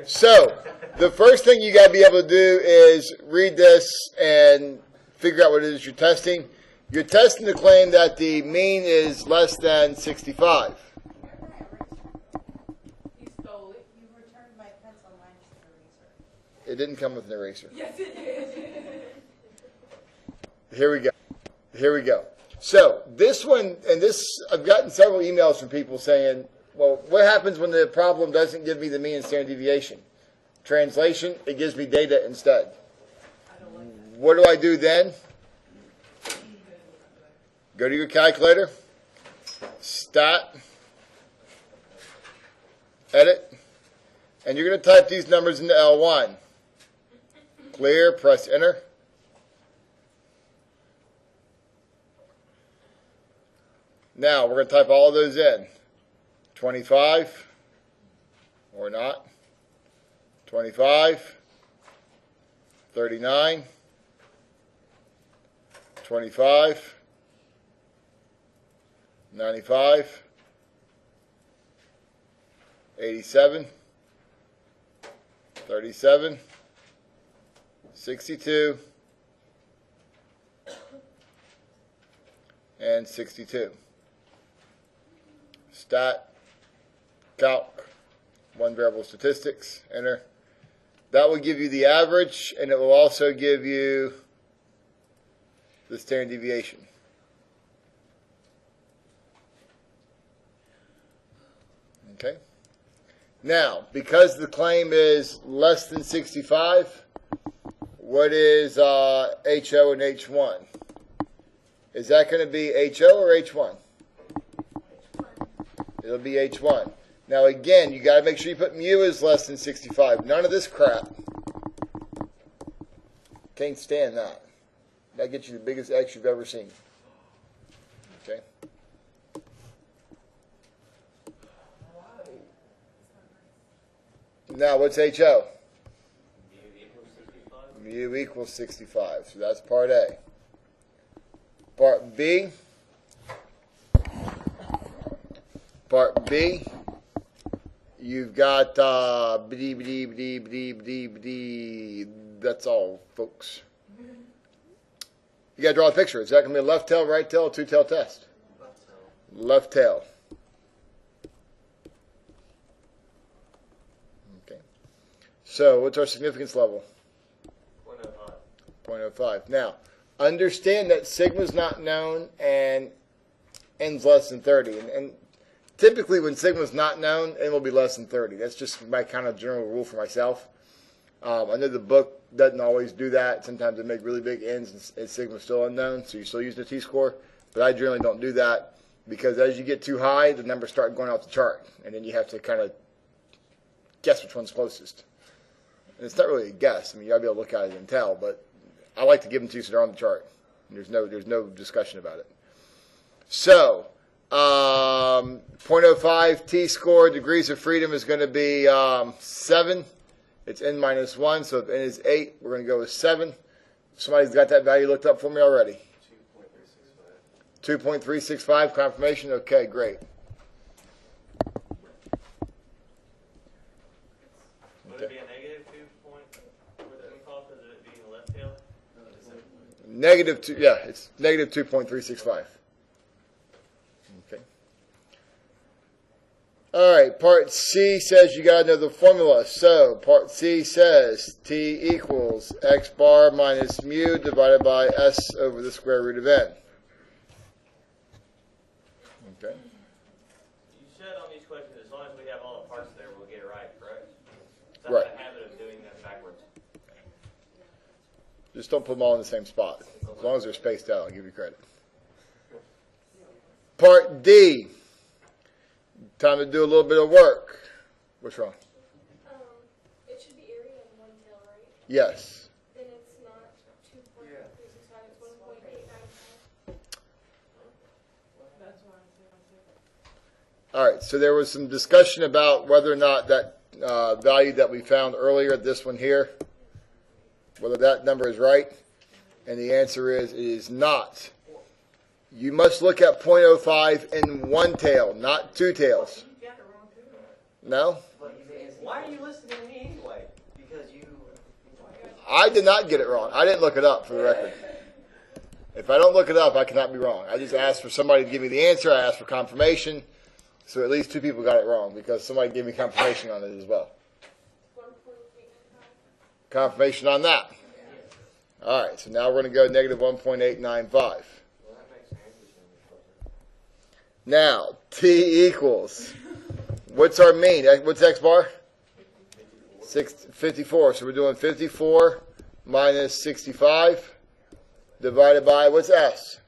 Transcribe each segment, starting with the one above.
So, the first thing you got to be able to do is read this and figure out what it is you're testing. You're testing the claim that the mean is less than 65. You stole it. You returned my pencil minus an eraser. It didn't come with an eraser. Yes, it did. Here we go. So, this one, and this, I've gotten several emails from people saying, well, what happens when the problem doesn't give me the mean and standard deviation? Translation, it gives me data instead. What do I do then? Go to your calculator, stat, edit, and you're going to type these numbers into L1. Clear, press enter. Now, we're going to type all of those in. 25, or not. 25, 39, 25, 95, 87, 37, 62, and 62. Stat, calc, one variable statistics, enter. That will give you the average, and it will also give you the standard deviation. Okay. Now, because the claim is less than 65, what is HO and H1? Is that going to be HO or H1? It'll be H1. Now again, you got to make sure you put mu as less than 65. None of this crap. Can't stand that. That gets you the biggest X you've ever seen. Okay. Now what's HO? Mu equals 65. So that's part A. Part B. Part B. You've got that's all, folks. You got to draw a picture. Is that going to be a left tail, right tail, or two-tail test? Left tail. Okay. So what's our significance level? 0.05. 0.05. Now, understand that sigma is not known and n's less than 30. And typically, when sigma is not known, n will be less than 30. That's just my kind of general rule for myself. I know the book doesn't always do that. Sometimes they make really big n's and sigma is still unknown, so you're still using a t-score. But I generally don't do that because as you get too high, the numbers start going off the chart, and then you have to kind of guess which one's closest. And it's not really a guess. I mean, you got to be able to look at it and tell, but I like to give them to you so they're on the chart. And there's no discussion about it. So 0.05 t-score, degrees of freedom is going to be 7. It's n minus 1, so if n is 8, we're going to go with 7. Somebody's got that value looked up for me already. 2.365 confirmation? Okay, great. Would it be a negative 2 point? Would it call for it being a left tail? Negative 2, yeah, it's negative 2.365. Okay. All right, part C says you got to know the formula. So part C says T equals x bar minus mu divided by S over the square root of n. Okay. You said on these questions, as long as we have all the parts there, we'll get it right, correct? Right. That's the habit of doing that backwards. Just don't put them all in the same spot. As long as they're spaced out, I'll give you credit. Part D. Time to do a little bit of work. What's wrong? It should be area of one tail, right? Yes. Then it's not 2.365, it's 1.895. That's why I'm saying. All right, so there was some discussion about whether or not that value that we found earlier, this one here, whether that number is right. And the answer is it is not. You must look at 0.05 in one tail, not two tails. You got it wrong too. No? Why are you listening to me? I did not get it wrong. I didn't look it up, for the record. If I don't look it up, I cannot be wrong. I just asked for somebody to give me the answer. I asked for confirmation. So at least 2 people got it wrong because somebody gave me confirmation on it as well. 1.895. Confirmation on that. All right, so now we're going to go negative 1.895. Now, t equals, what's our mean? What's x bar? 54. So we're doing 54 minus 65 divided by, what's s?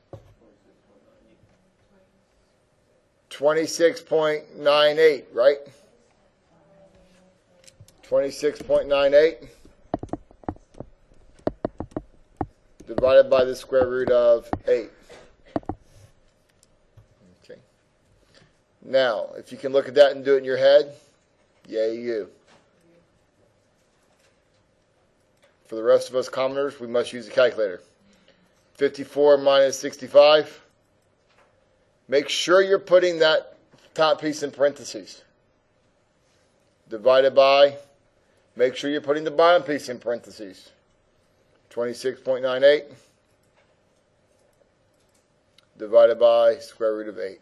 26.98, right? 26.98 divided by the square root of 8. Okay. Now, if you can look at that and do it in your head, yay you. For the rest of us commoners, we must use a calculator. 54 minus 65. Make sure you're putting that top piece in parentheses. Divided by, make sure you're putting the bottom piece in parentheses. 26.98 divided by square root of 8.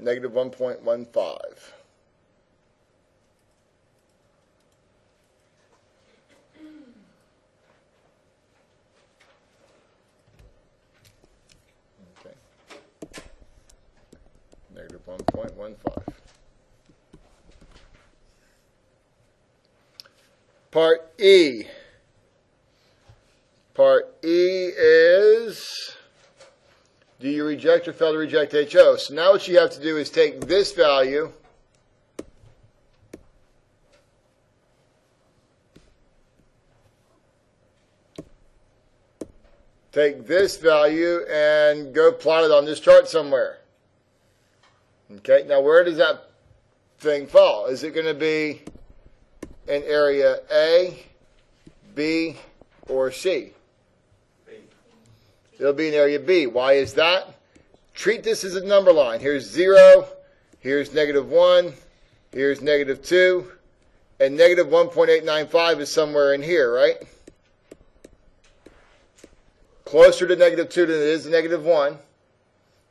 Negative 1.15. Okay. Negative 1.15. Part E. Part E is, do you reject or fail to reject HO? So now what you have to do is take this value and go plot it on this chart somewhere. Okay, now where does that thing fall? Is it going to be in area A, B, or C? B. It'll be in area B. Why is that? Treat this as a number line. Here's 0, here's negative 1, here's negative 2, and negative 1.895 is somewhere in here, right? Closer to negative 2 than it is to negative 1.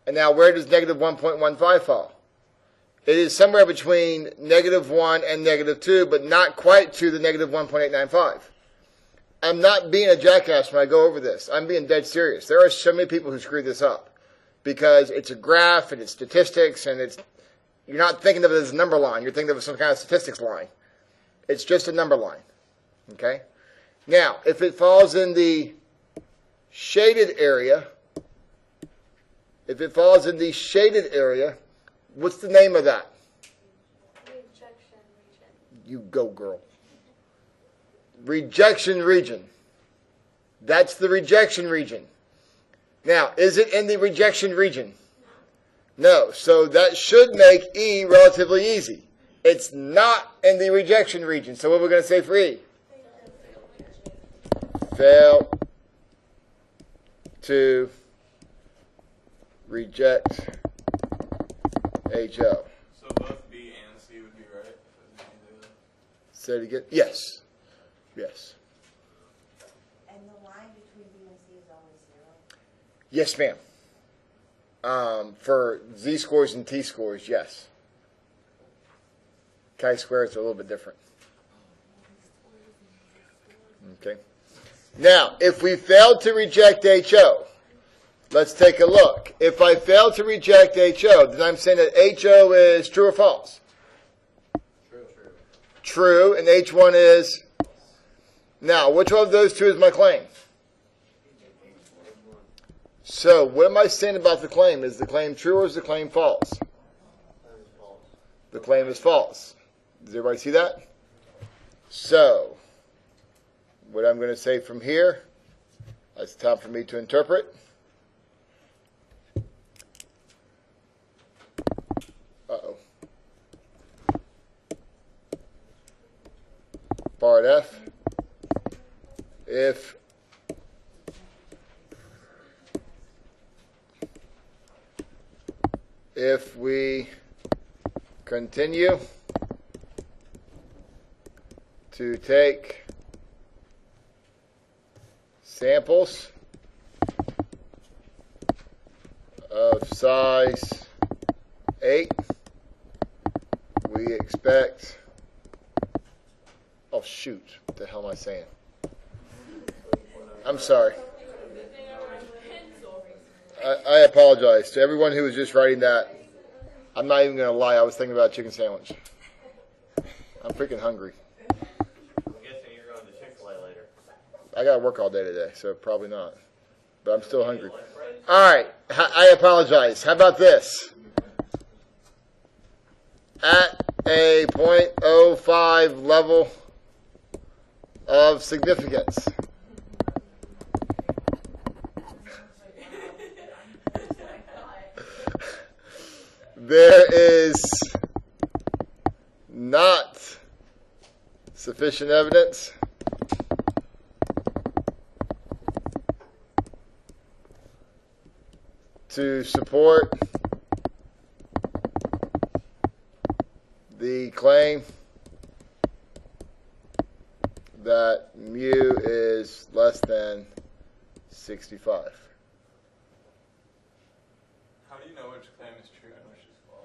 And now where does negative 1.15 fall? It is somewhere between negative 1 and negative 2, but not quite to the negative 1.895. I'm not being a jackass when I go over this. I'm being dead serious. There are so many people who screw this up because it's a graph and it's statistics and you're not thinking of it as a number line. You're thinking of it as some kind of statistics line. It's just a number line. Okay? Now, if it falls in the shaded area, what's the name of that? Rejection region. You go, girl. Rejection region. That's the rejection region. Now, is it in the rejection region? No. So that should make E relatively easy. It's not in the rejection region. So what are we going to say for E? Fail to reject HO. So both B and C would be right? Say it again. Yes. Yes. And the line between B and C is always 0? Yes, ma'am. For Z-scores and T-scores, yes. Chi-squares are a little bit different. Okay. Now, if we failed to reject HO, let's take a look. If I fail to reject HO, then I'm saying that HO is true or false? True, and H1 is? Now, which one of those two is my claim? So, what am I saying about the claim? Is the claim true or is the claim false? The claim is false. Does everybody see that? So, what I'm going to say from here, it's time for me to interpret. Uh-oh. Part F. If we continue to take samples of size 8. We expect, oh shoot, what the hell am I saying? I'm sorry. I apologize to everyone who was just writing that. I'm not even going to lie, I was thinking about a chicken sandwich. I'm freaking hungry. I'm guessing you're going to Chick-fil-A later. I got to work all day today, so probably not. But I'm still hungry. All right, I apologize. How about this? At a 0.05 level of significance, there is not sufficient evidence to support the claim that mu is less than 65. How do you know which claim is true and which is false?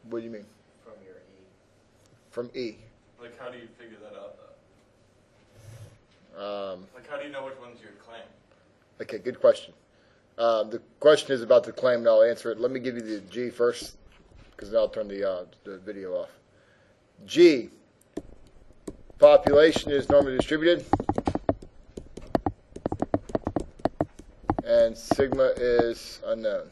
What do you mean? From your E. From E. Like, how do you figure that out, though? Like, how do you know which one's your claim? Okay, good question. The question is about the claim, and I'll answer it. Let me give you the G first, because then I'll turn the video off. G, population is normally distributed, and sigma is unknown.